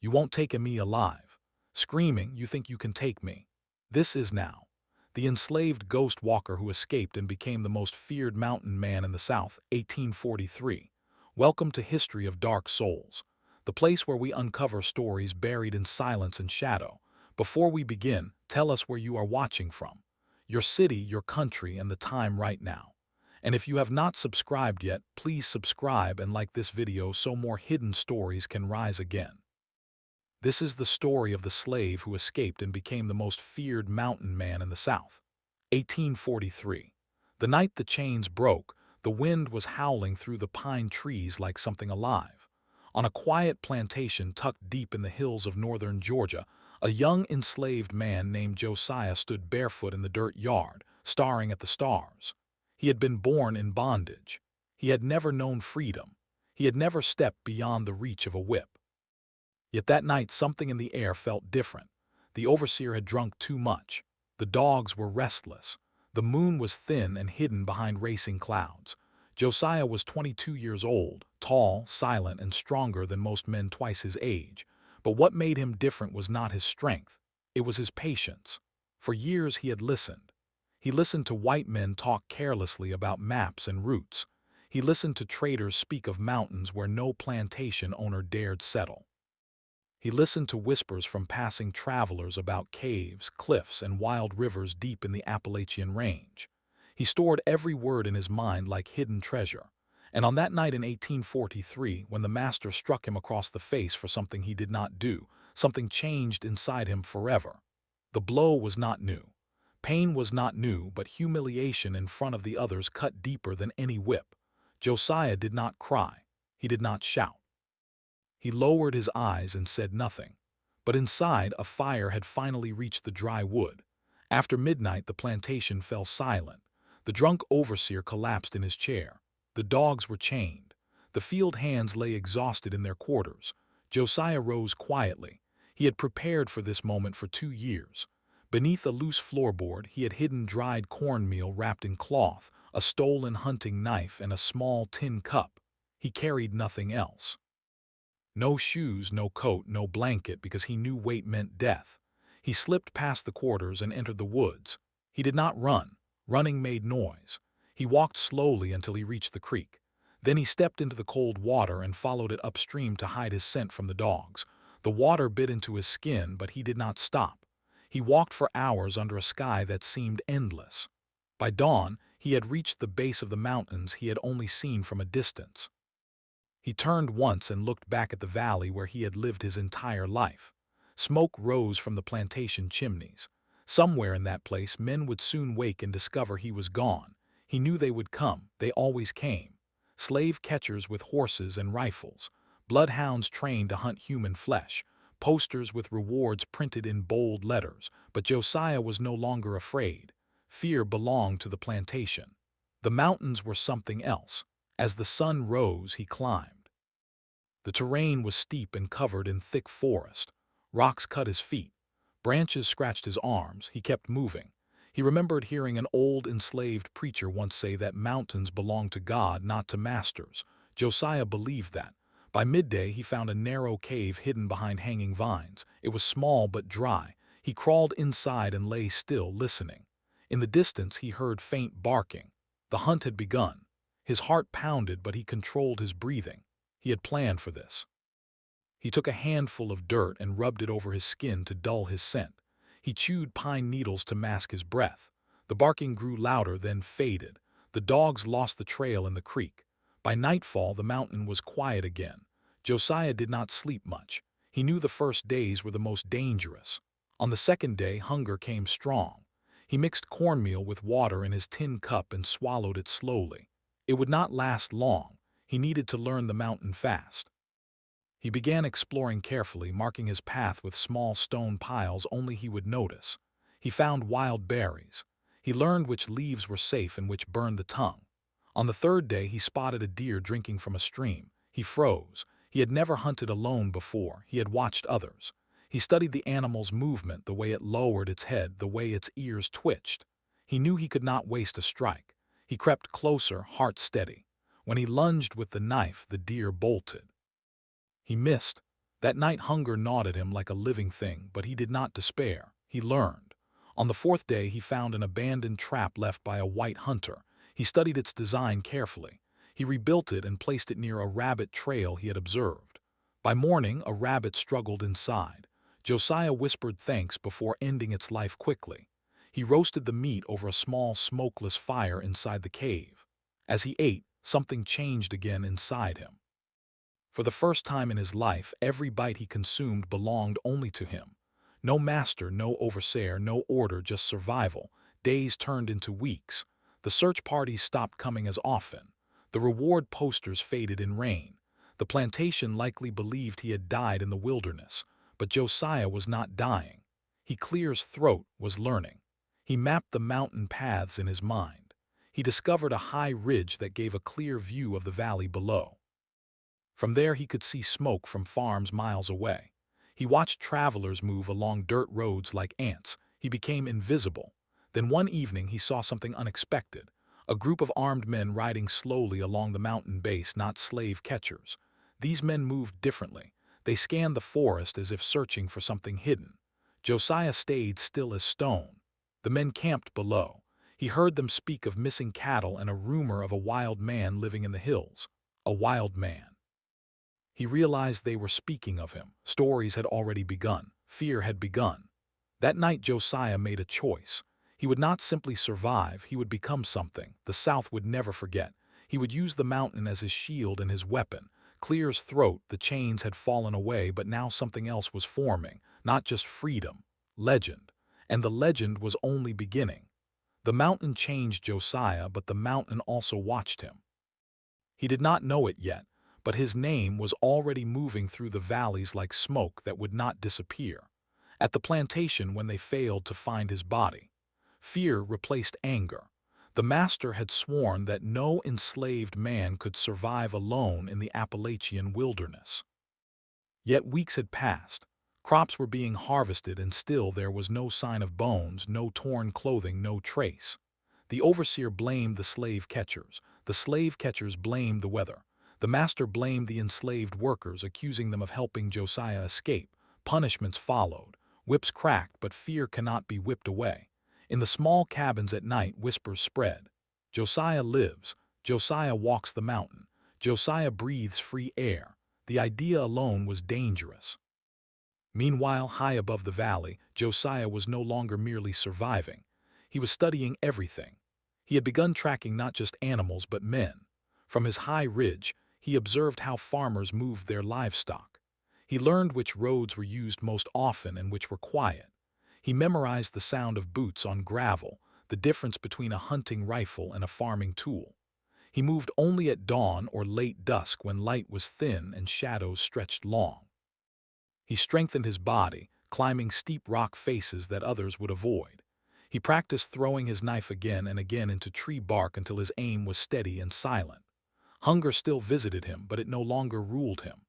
You won't take me alive. Screaming, you think you can take me. This is now. The enslaved ghost walker who escaped and became the most feared mountain man in the South, 1843. Welcome to History of Dark Souls, the place where we uncover stories buried in silence and shadow. Before we begin, tell us where you are watching from. Your city, your country, and the time right now. And if you have not subscribed yet, please subscribe and like this video so more hidden stories can rise again. This is the story of the slave who escaped and became the most feared mountain man in the South. 1843. The night the chains broke, the wind was howling through the pine trees like something alive. On a quiet plantation tucked deep in the hills of northern Georgia, a young enslaved man named Josiah stood barefoot in the dirt yard, staring at the stars. He had been born in bondage. He had never known freedom. He had never stepped beyond the reach of a whip. Yet that night something in the air felt different. The overseer had drunk too much. The dogs were restless. The moon was thin and hidden behind racing clouds. Josiah was 22 years old, tall, silent, and stronger than most men twice his age. But what made him different was not his strength. It was his patience. For years he had listened. He listened to white men talk carelessly about maps and routes. He listened to traders speak of mountains where no plantation owner dared settle. He listened to whispers from passing travelers about caves, cliffs, and wild rivers deep in the Appalachian Range. He stored every word in his mind like hidden treasure. And on that night in 1843, when the master struck him across the face for something he did not do, something changed inside him forever. The blow was not new. Pain was not new, but humiliation in front of the others cut deeper than any whip. Josiah did not cry. He did not shout. He lowered his eyes and said nothing. But inside, a fire had finally reached the dry wood. After midnight, the plantation fell silent. The drunk overseer collapsed in his chair. The dogs were chained. The field hands lay exhausted in their quarters. Josiah rose quietly. He had prepared for this moment for 2 years. Beneath a loose floorboard, he had hidden dried cornmeal wrapped in cloth, a stolen hunting knife, and a small tin cup. He carried nothing else. No shoes, no coat, no blanket, because he knew weight meant death. He slipped past the quarters and entered the woods. He did not run. Running made noise. He walked slowly until he reached the creek. Then he stepped into the cold water and followed it upstream to hide his scent from the dogs. The water bit into his skin, but he did not stop. He walked for hours under a sky that seemed endless. By dawn, he had reached the base of the mountains he had only seen from a distance. He turned once and looked back at the valley where he had lived his entire life. Smoke rose from the plantation chimneys. Somewhere in that place, men would soon wake and discover he was gone. He knew they would come. They always came. Slave catchers with horses and rifles. Bloodhounds trained to hunt human flesh. Posters with rewards printed in bold letters. But Josiah was no longer afraid. Fear belonged to the plantation. The mountains were something else. As the sun rose, he climbed. The terrain was steep and covered in thick forest. Rocks cut his feet. Branches scratched his arms. He kept moving. He remembered hearing an old enslaved preacher once say that mountains belong to God, not to masters. Josiah believed that. By midday, he found a narrow cave hidden behind hanging vines. It was small but dry. He crawled inside and lay still, listening. In the distance, he heard faint barking. The hunt had begun. His heart pounded, but he controlled his breathing. He had planned for this. He took a handful of dirt and rubbed it over his skin to dull his scent. He chewed pine needles to mask his breath. The barking grew louder, then faded. The dogs lost the trail in the creek. By nightfall, the mountain was quiet again. Josiah did not sleep much. He knew the first days were the most dangerous. On the second day, hunger came strong. He mixed cornmeal with water in his tin cup and swallowed it slowly. It would not last long. He needed to learn the mountain fast. He began exploring carefully, marking his path with small stone piles only he would notice. He found wild berries. He learned which leaves were safe and which burned the tongue. On the third day, he spotted a deer drinking from a stream. He froze. He had never hunted alone before. He had watched others. He studied the animal's movement, the way it lowered its head, the way its ears twitched. He knew he could not waste a strike. He crept closer, heart steady. When he lunged with the knife, the deer bolted. He missed. That night hunger gnawed at him like a living thing, but he did not despair. He learned. On the fourth day he found an abandoned trap left by a white hunter. He studied its design carefully. He rebuilt it and placed it near a rabbit trail he had observed. By morning, a rabbit struggled inside. Josiah whispered thanks before ending its life quickly. He roasted the meat over a small smokeless fire inside the cave. As he ate, something changed again inside him. For the first time in his life, every bite he consumed belonged only to him. No master, no overseer, no order, just survival. Days turned into weeks. The search parties stopped coming as often. The reward posters faded in rain. The plantation likely believed he had died in the wilderness. But Josiah was not dying. He clears throat was learning. He mapped the mountain paths in his mind. He discovered a high ridge that gave a clear view of the valley below. From there he could see smoke from farms miles away. He watched travelers move along dirt roads like ants. He became invisible. Then one evening he saw something unexpected. A group of armed men riding slowly along the mountain base, not slave catchers. These men moved differently. They scanned the forest as if searching for something hidden. Josiah stayed still as stone. The men camped below. He heard them speak of missing cattle and a rumor of a wild man living in the hills. A wild man. He realized they were speaking of him. Stories had already begun. Fear had begun. That night Josiah made a choice. He would not simply survive, he would become something the South would never forget. He would use the mountain as his shield and his weapon. Clear's throat, the chains had fallen away, but now something else was forming. Not just freedom, legend. And the legend was only beginning. The mountain changed Josiah, but the mountain also watched him. He did not know it yet, but his name was already moving through the valleys like smoke that would not disappear. At the plantation when they failed to find his body, fear replaced anger. The master had sworn that no enslaved man could survive alone in the Appalachian wilderness. Yet weeks had passed. Crops were being harvested and still there was no sign of bones, no torn clothing, no trace. The overseer blamed the slave catchers. The slave catchers blamed the weather. The master blamed the enslaved workers, accusing them of helping Josiah escape. Punishments followed. Whips cracked, but fear cannot be whipped away. In the small cabins at night, whispers spread. Josiah lives. Josiah walks the mountain. Josiah breathes free air. The idea alone was dangerous. Meanwhile, high above the valley, Josiah was no longer merely surviving. He was studying everything. He had begun tracking not just animals but men. From his high ridge, he observed how farmers moved their livestock. He learned which roads were used most often and which were quiet. He memorized the sound of boots on gravel, the difference between a hunting rifle and a farming tool. He moved only at dawn or late dusk when light was thin and shadows stretched long. He strengthened his body, climbing steep rock faces that others would avoid. He practiced throwing his knife again and again into tree bark until his aim was steady and silent. Hunger still visited him, but it no longer ruled him.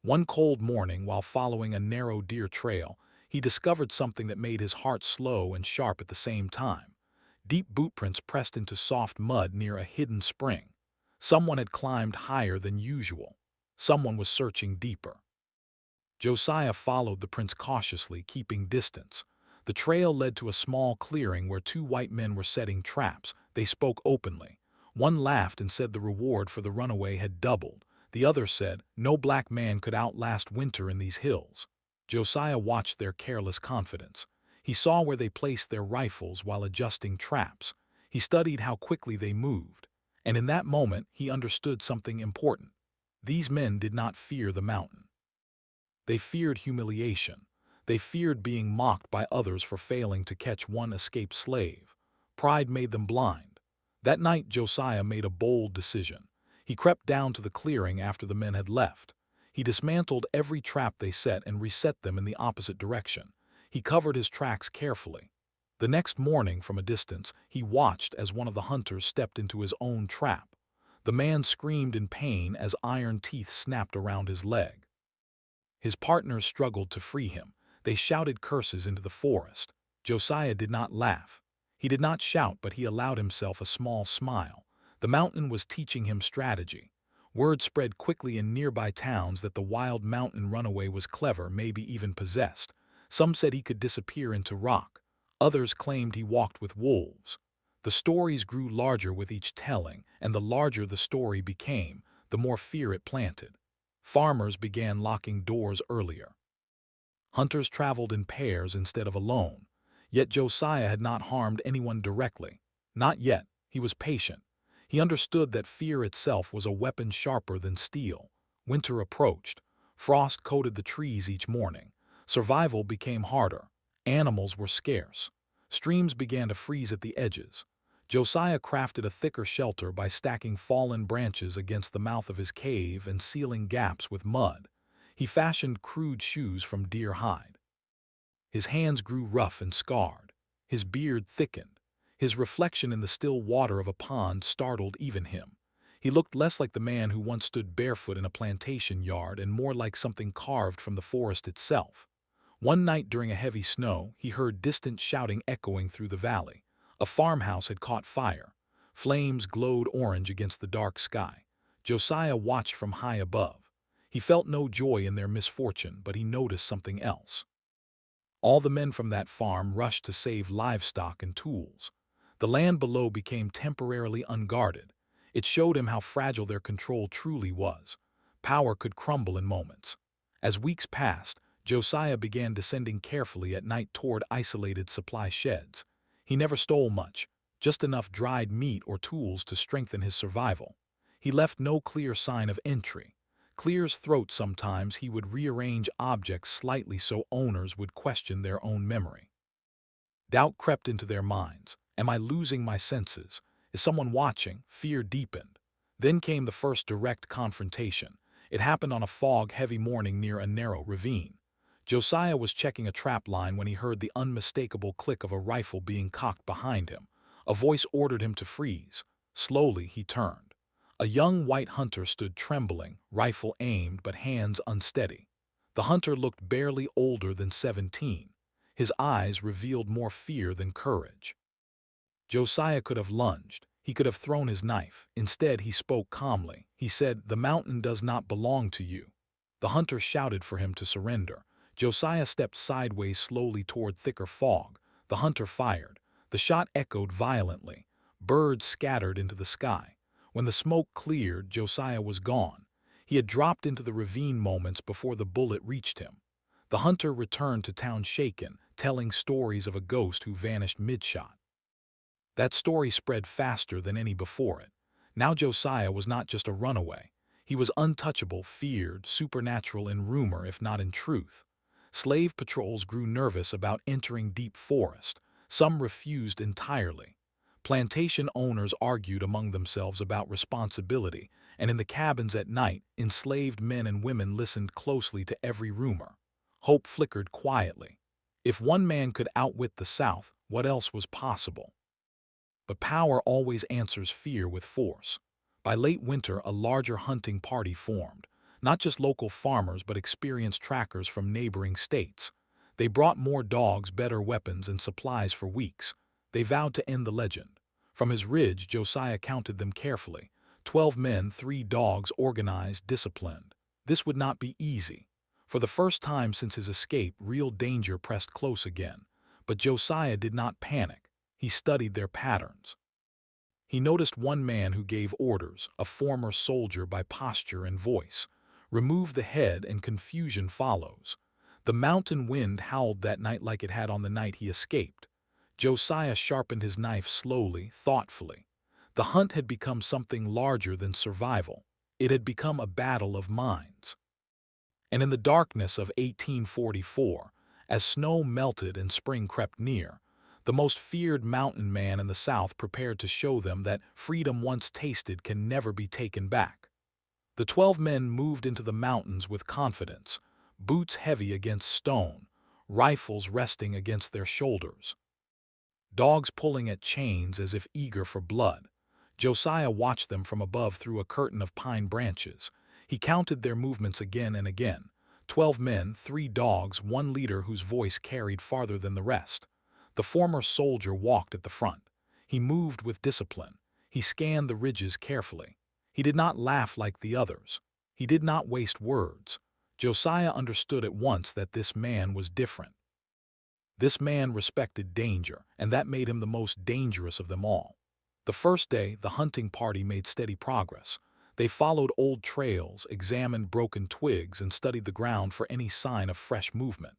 One cold morning, while following a narrow deer trail, he discovered something that made his heart slow and sharp at the same time. Deep bootprints pressed into soft mud near a hidden spring. Someone had climbed higher than usual. Someone was searching deeper. Josiah followed the prints cautiously, keeping distance. The trail led to a small clearing where two white men were setting traps. They spoke openly. One laughed and said the reward for the runaway had doubled. The other said, no black man could outlast winter in these hills. Josiah watched their careless confidence. He saw where they placed their rifles while adjusting traps. He studied how quickly they moved. And in that moment, he understood something important. These men did not fear the mountain. They feared humiliation. They feared being mocked by others for failing to catch one escaped slave. Pride made them blind. That night Josiah made a bold decision. He crept down to the clearing after the men had left. He dismantled every trap they set and reset them in the opposite direction. He covered his tracks carefully. The next morning, from a distance, he watched as one of the hunters stepped into his own trap. The man screamed in pain as iron teeth snapped around his leg. His partners struggled to free him. They shouted curses into the forest. Josiah did not laugh. He did not shout, but he allowed himself a small smile. The mountain was teaching him strategy. Word spread quickly in nearby towns that the wild mountain runaway was clever, maybe even possessed. Some said he could disappear into rock. Others claimed he walked with wolves. The stories grew larger with each telling, and the larger the story became, the more fear it planted. Farmers began locking doors earlier. Hunters traveled in pairs instead of alone. Yet Josiah had not harmed anyone directly. Not yet. He was patient. He understood that fear itself was a weapon sharper than steel. Winter approached. Frost coated the trees each morning. Survival became harder. Animals were scarce. Streams began to freeze at the edges. Josiah crafted a thicker shelter by stacking fallen branches against the mouth of his cave and sealing gaps with mud. He fashioned crude shoes from deer hide. His hands grew rough and scarred. His beard thickened. His reflection in the still water of a pond startled even him. He looked less like the man who once stood barefoot in a plantation yard and more like something carved from the forest itself. One night during a heavy snow, he heard distant shouting echoing through the valley. A farmhouse had caught fire. Flames glowed orange against the dark sky. Josiah watched from high above. He felt no joy in their misfortune, but he noticed something else. All the men from that farm rushed to save livestock and tools. The land below became temporarily unguarded. It showed him how fragile their control truly was. Power could crumble in moments. As weeks passed, Josiah began descending carefully at night toward isolated supply sheds. He never stole much, just enough dried meat or tools to strengthen his survival. He left no clear sign of entry. Clear's throat sometimes he would rearrange objects slightly so owners would question their own memory. Doubt crept into their minds. Am I losing my senses? Is someone watching? Fear deepened. Then came the first direct confrontation. It happened on a fog-heavy morning near a narrow ravine. Josiah was checking a trap line when he heard the unmistakable click of a rifle being cocked behind him. A voice ordered him to freeze. Slowly he turned. A young white hunter stood trembling, rifle aimed but hands unsteady. The hunter looked barely older than 17. His eyes revealed more fear than courage. Josiah could have lunged. He could have thrown his knife. Instead, he spoke calmly. He said, "The mountain does not belong to you." The hunter shouted for him to surrender. Josiah stepped sideways slowly toward thicker fog. The hunter fired. The shot echoed violently. Birds scattered into the sky. When the smoke cleared, Josiah was gone. He had dropped into the ravine moments before the bullet reached him. The hunter returned to town shaken, telling stories of a ghost who vanished mid-shot. That story spread faster than any before it. Now Josiah was not just a runaway. He was untouchable, feared, supernatural in rumor if not in truth. Slave patrols grew nervous about entering deep forest. Some refused entirely. Plantation owners argued among themselves about responsibility, and in the cabins at night, enslaved men and women listened closely to every rumor. Hope flickered quietly. If one man could outwit the South, what else was possible? But power always answers fear with force. By late winter, a larger hunting party formed. Not just local farmers, but experienced trackers from neighboring states. They brought more dogs, better weapons, and supplies for weeks. They vowed to end the legend. From his ridge, Josiah counted them carefully. 12 men, 3 dogs, organized, disciplined. This would not be easy. For the first time since his escape, real danger pressed close again. But Josiah did not panic. He studied their patterns. He noticed one man who gave orders, a former soldier, by posture and voice. Remove the head and confusion follows. The mountain wind howled that night like it had on the night he escaped. Josiah sharpened his knife slowly, thoughtfully. The hunt had become something larger than survival. It had become a battle of minds. And in the darkness of 1844, as snow melted and spring crept near, the most feared mountain man in the South prepared to show them that freedom once tasted can never be taken back. The 12 men moved into the mountains with confidence, boots heavy against stone, rifles resting against their shoulders. Dogs pulling at chains as if eager for blood. Josiah watched them from above through a curtain of pine branches. He counted their movements again and again. 12 men, 3 dogs, 1 leader whose voice carried farther than the rest. The former soldier walked at the front. He moved with discipline. He scanned the ridges carefully. He did not laugh like the others. He did not waste words. Josiah understood at once that this man was different. This man respected danger, and that made him the most dangerous of them all. The first day, the hunting party made steady progress. They followed old trails, examined broken twigs, and studied the ground for any sign of fresh movement.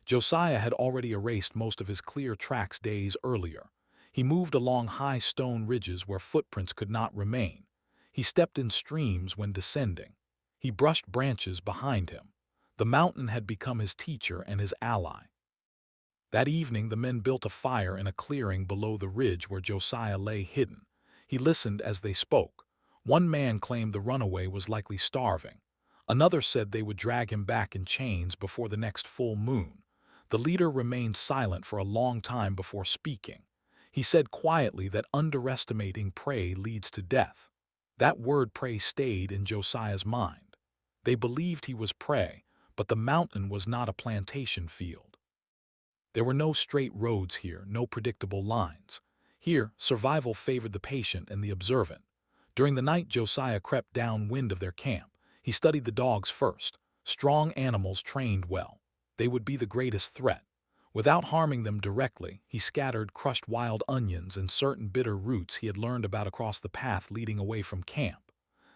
Josiah had already erased most of his clear tracks days earlier. He moved along high stone ridges where footprints could not remain. He stepped in streams when descending. He brushed branches behind him. The mountain had become his teacher and his ally. That evening the men built a fire in a clearing below the ridge where Josiah lay hidden. He listened as they spoke. One man claimed the runaway was likely starving. Another said they would drag him back in chains before the next full moon. The leader remained silent for a long time before speaking. He said quietly that underestimating prey leads to death. That word prey stayed in Josiah's mind. They believed he was prey, but the mountain was not a plantation field. There were no straight roads here, no predictable lines. Here, survival favored the patient and the observant. During the night, Josiah crept downwind of their camp. He studied the dogs first. Strong animals trained well. They would be the greatest threat. Without harming them directly, he scattered crushed wild onions and certain bitter roots he had learned about across the path leading away from camp.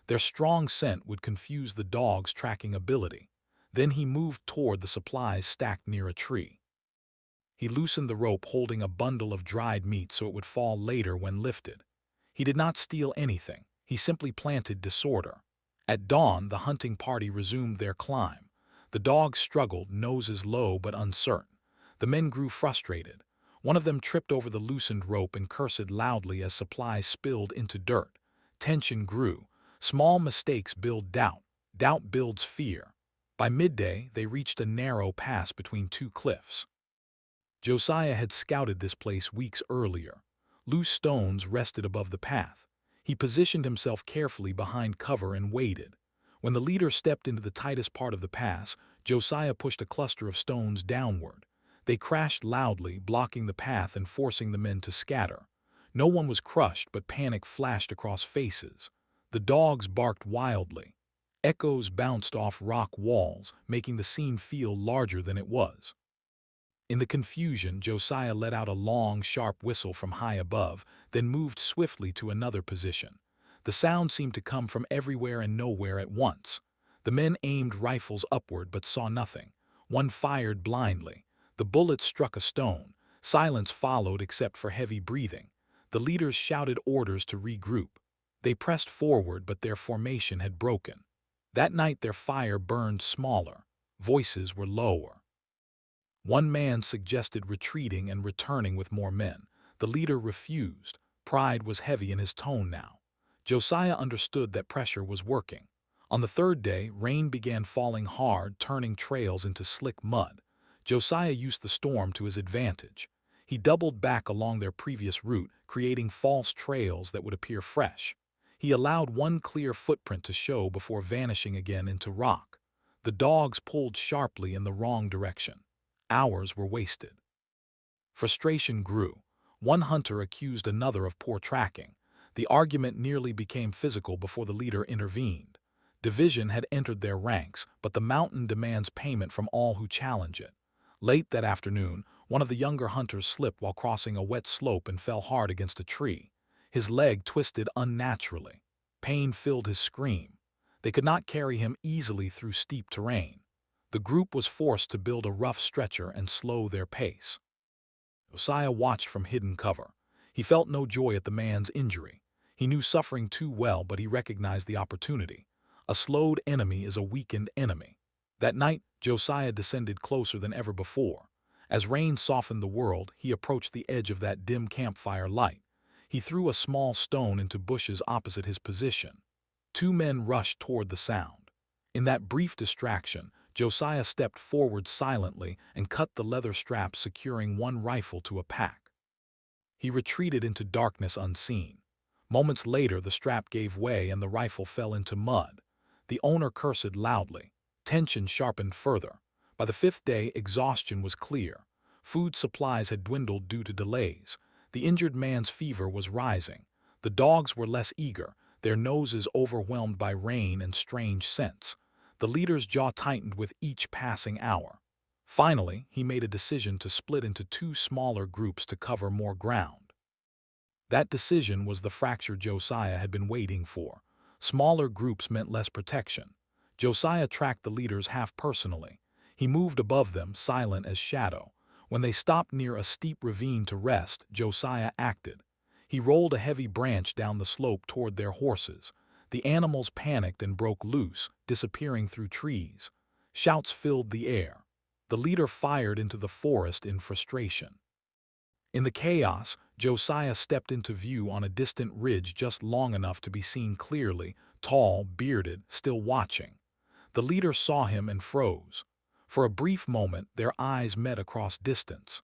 Their strong scent would confuse the dogs' tracking ability. Then he moved toward the supplies stacked near a tree. He loosened the rope holding a bundle of dried meat so it would fall later when lifted. He did not steal anything. He simply planted disorder. At dawn, the hunting party resumed their climb. The dogs struggled, noses low but uncertain. The men grew frustrated. One of them tripped over the loosened rope and cursed loudly as supplies spilled into dirt. Tension grew. Small mistakes build doubt. Doubt builds fear. By midday, they reached a narrow pass between two cliffs. Josiah had scouted this place weeks earlier. Loose stones rested above the path. He positioned himself carefully behind cover and waited. When the leader stepped into the tightest part of the pass, Josiah pushed a cluster of stones downward. They crashed loudly, blocking the path and forcing the men to scatter. No one was crushed, but panic flashed across faces. The dogs barked wildly. Echoes bounced off rock walls, making the scene feel larger than it was. In the confusion, Josiah let out a long, sharp whistle from high above, then moved swiftly to another position. The sound seemed to come from everywhere and nowhere at once. The men aimed rifles upward but saw nothing. One fired blindly. The bullets struck a stone. Silence followed except for heavy breathing. The leaders shouted orders to regroup. They pressed forward, but their formation had broken. That night their fire burned smaller. Voices were lower. One man suggested retreating and returning with more men. The leader refused. Pride was heavy in his tone now. Josiah understood that pressure was working. On the third day, rain began falling hard, turning trails into slick mud. Josiah used the storm to his advantage. He doubled back along their previous route, creating false trails that would appear fresh. He allowed one clear footprint to show before vanishing again into rock. The dogs pulled sharply in the wrong direction. Hours were wasted. Frustration grew. One hunter accused another of poor tracking. The argument nearly became physical before the leader intervened. Division had entered their ranks, but the mountain demands payment from all who challenge it. Late that afternoon, one of the younger hunters slipped while crossing a wet slope and fell hard against a tree. His leg twisted unnaturally. Pain filled his scream. They could not carry him easily through steep terrain. The group was forced to build a rough stretcher and slow their pace. Josiah watched from hidden cover. He felt no joy at the man's injury. He knew suffering too well, but he recognized the opportunity. A slowed enemy is a weakened enemy. That night, Josiah descended closer than ever before. As rain softened the world, he approached the edge of that dim campfire light. He threw a small stone into bushes opposite his position. Two men rushed toward the sound. In that brief distraction, Josiah stepped forward silently and cut the leather strap securing one rifle to a pack. He retreated into darkness unseen. Moments later, the strap gave way and the rifle fell into mud. The owner cursed loudly. Tension sharpened further. By the fifth day, exhaustion was clear. Food supplies had dwindled due to delays. The injured man's fever was rising. The dogs were less eager. their noses overwhelmed by rain and strange scents. The leader's jaw tightened with each passing hour. Finally, he made a decision to split into two smaller groups to cover more ground. That decision was the fracture Josiah had been waiting for. Smaller groups meant less protection. Josiah tracked the leaders half personally. He moved above them, silent as shadow. When they stopped near a steep ravine to rest, Josiah acted. He rolled a heavy branch down the slope toward their horses. The animals panicked and broke loose, disappearing through trees. Shouts filled the air. The leader fired into the forest in frustration. In the chaos, Josiah stepped into view on a distant ridge just long enough to be seen clearly, tall, bearded, still watching. The leader saw him and froze. For a brief moment, their eyes met across distance.